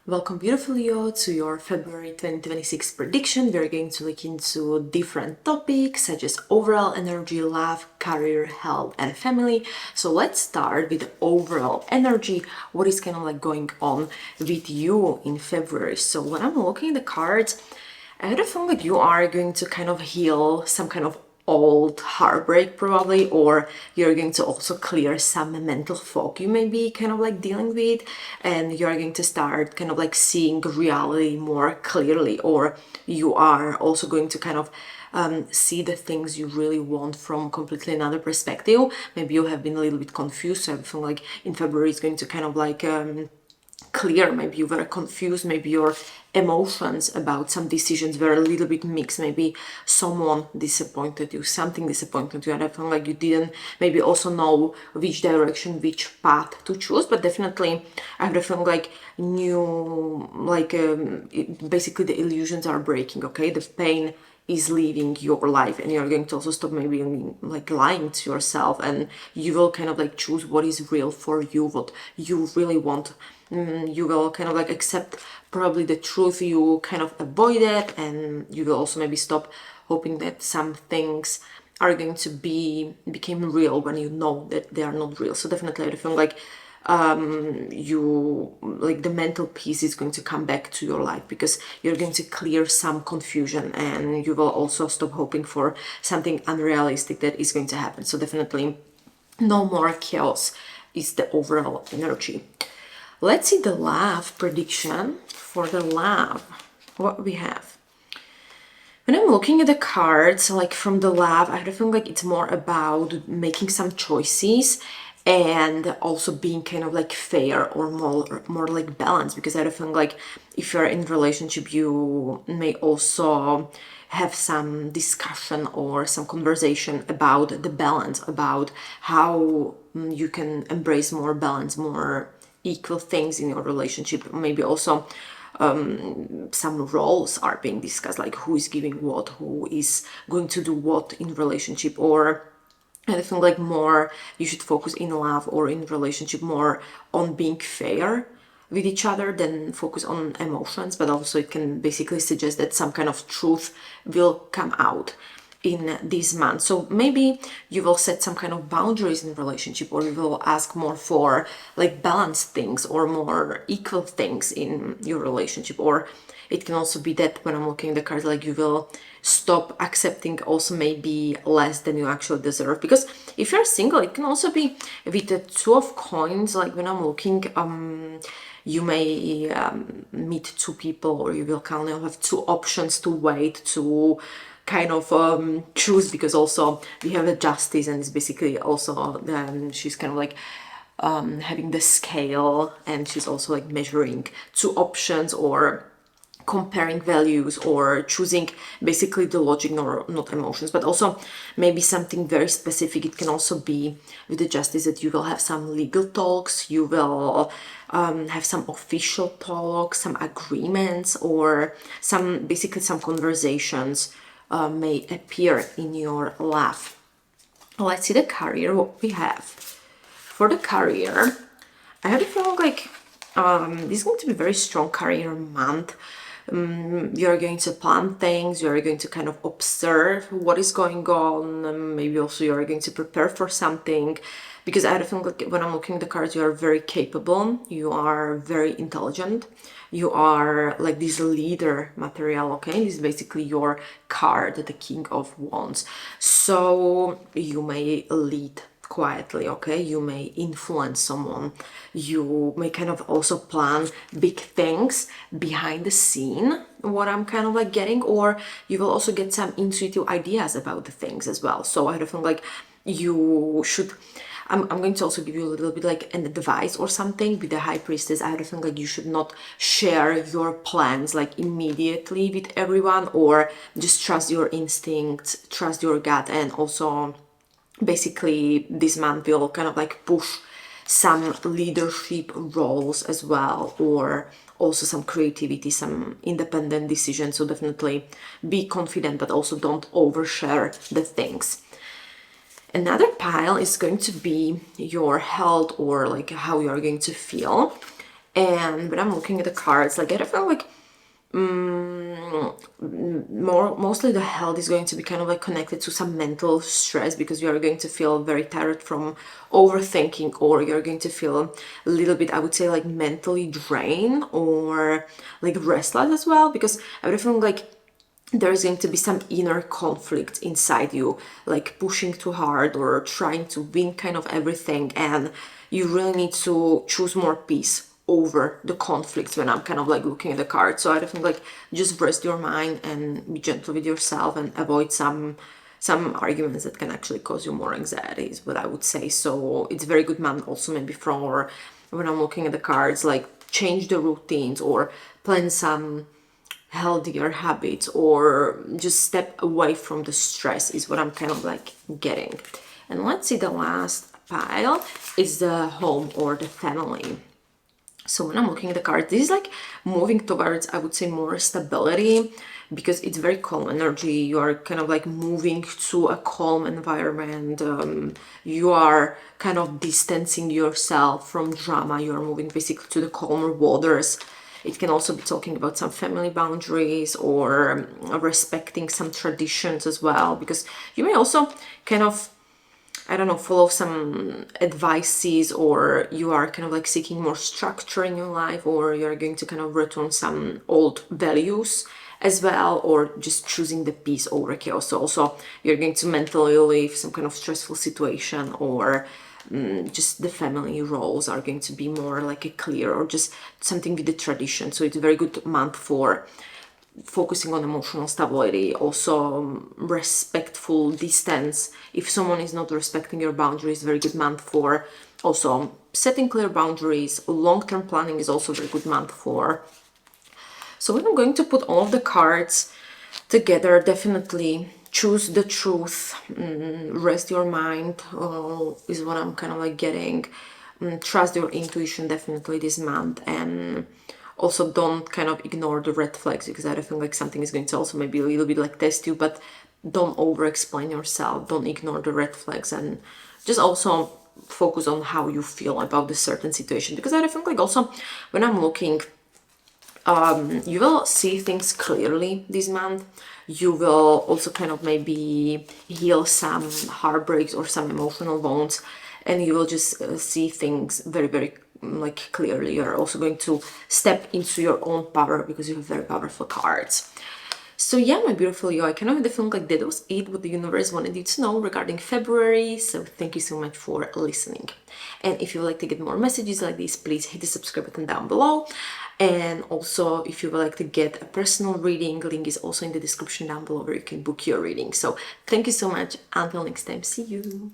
Welcome, beautiful Leo, to your February 2026 prediction. We're going to look into different topics such as overall energy, love, career, health, and family. So let's start with the overall energy. What is kind of like going on with you in February? So when I'm looking at the cards, I had a feeling like you are going to kind of heal some kind of old heartbreak probably, or you're going to also clear some mental fog you may be kind of like dealing with, and you're going to start kind of like seeing reality more clearly, or you are also going to kind of see the things you really want from completely another perspective. Maybe you have been a little bit confused, so I feel like in February is going to kind of like clear. Maybe you were confused, maybe your emotions about some decisions were a little bit mixed, maybe someone disappointed you, something disappointed you, and I feel like you didn't maybe also know which direction, which path to choose. But definitely I have the feeling like new, like basically the illusions are breaking, okay? The pain is leaving your life, and you're going to also stop maybe like lying to yourself, and you will kind of like choose what is real for you, what you really want. You will kind of like accept probably the truth you kind of avoided, and you will also maybe stop hoping that some things are going to became real when you know that they are not real. So definitely I feel like you like the mental peace is going to come back to your life, because you're going to clear some confusion, and you will also stop hoping for something unrealistic that is going to happen. So definitely no more chaos is the overall energy. Let's see the love prediction. For the love, what we have. When I'm looking at the cards, like from the love, I feel like it's more about making some choices and also being kind of like fair, or more like balanced, because I feel like if you're in a relationship, you may also have some discussion or some conversation about the balance, about how you can embrace more balance, more equal things in your relationship. Maybe also some roles are being discussed, like who is giving what, who is going to do what in relationship. Or I think like more you should focus in love or in relationship more on being fair with each other than focus on emotions. But also it can basically suggest that some kind of truth will come out in this month. So maybe you will set some kind of boundaries in relationship, or you will ask more for like balanced things or more equal things in your relationship. Or it can also be that when I'm looking at the cards, like you will stop accepting also maybe less than you actually deserve. Because if you're single, it can also be with the two of coins. Like when I'm looking, you may meet two people, or you will kind of have two options to wait to kind of choose, because also we have a justice, and it's basically also she's kind of like having the scale, and she's also like measuring two options, or comparing values, or choosing basically the logic or not emotions. But also maybe something very specific, it can also be with the justice that you will have some legal talks, you will have some official talks, some agreements, or some basically some conversations may appear in your life. Let's see the career, what we have. For the career, I have a feeling like this is going to be a very strong career month. You're going to plan things, you're going to kind of observe what is going on, maybe also you're going to prepare for something, because I think like when I'm looking at the cards, you are very capable, you are very intelligent, you are like this leader material, okay? This is basically your card, the King of Wands. So you may lead quietly, okay? You may influence someone, you may kind of also plan big things behind the scene, what I'm kind of like getting, or you will also get some intuitive ideas about the things as well. So I feel like you should, I'm going to also give you a little bit like an advice or something with the High Priestess. I think like you should not share your plans like immediately with everyone, or just trust your instincts, trust your gut. And also basically this month will kind of like push some leadership roles as well, or also some creativity, some independent decisions. So definitely be confident, but also don't overshare the things. Another pile is going to be your health, or like how you're going to feel. And when I'm looking at the cards, like I feel like mostly the health is going to be kind of like connected to some mental stress, because you are going to feel very tired from overthinking, or you're going to feel a little bit, I would say, like mentally drained or like restless as well, because I would feel like there is going to be some inner conflict inside you, like pushing too hard or trying to win kind of everything, and you really need to choose more peace over the conflicts when I'm kind of like looking at the cards. So I think like just rest your mind and be gentle with yourself and avoid some arguments that can actually cause you more anxiety is what I would say. So it's a very good month also maybe for when I'm looking at the cards, like change the routines or plan some healthier habits or just step away from the stress is what I'm kind of like getting. And let's see, the last pile is the home or the family. So when I'm looking at the card, this is like moving towards, I would say, more stability, because it's very calm energy. You are kind of like moving to a calm environment. You are kind of distancing yourself from drama. You are moving basically to the calmer waters. It can also be talking about some family boundaries or respecting some traditions as well, because you may also kind of, I don't know, follow some advices, or you are kind of like seeking more structure in your life, or you're going to kind of return some old values as well, or just choosing the peace over chaos. So also you're going to mentally leave some kind of stressful situation, or just the family roles are going to be more like a clear, or just something with the tradition. So it's a very good month for focusing on emotional stability, also respectful distance. If someone is not respecting your boundaries, very good month for also setting clear boundaries. Long-term planning is also a very good month for. So when I'm going to put all of the cards together, definitely choose the truth, rest your mind, is what I'm kind of like getting. Trust your intuition definitely this month, and also don't kind of ignore the red flags, because I feel like something is going to also maybe a little bit like test you, but don't over explain yourself, don't ignore the red flags, and just also focus on how you feel about the certain situation, because I feel like also when I'm looking, you will see things clearly this month. You will also kind of maybe heal some heartbreaks or some emotional wounds, and you will just see things very, very like clearly. You're also going to step into your own power, because you have very powerful cards. So yeah, my beautiful you, I kind of had the feeling like that was it, what the universe wanted you to know regarding February. So thank you so much for listening. And if you would like to get more messages like this, please hit the subscribe button down below. And also, if you would like to get a personal reading, link is also in the description down below where you can book your reading. So thank you so much. Until next time, see you.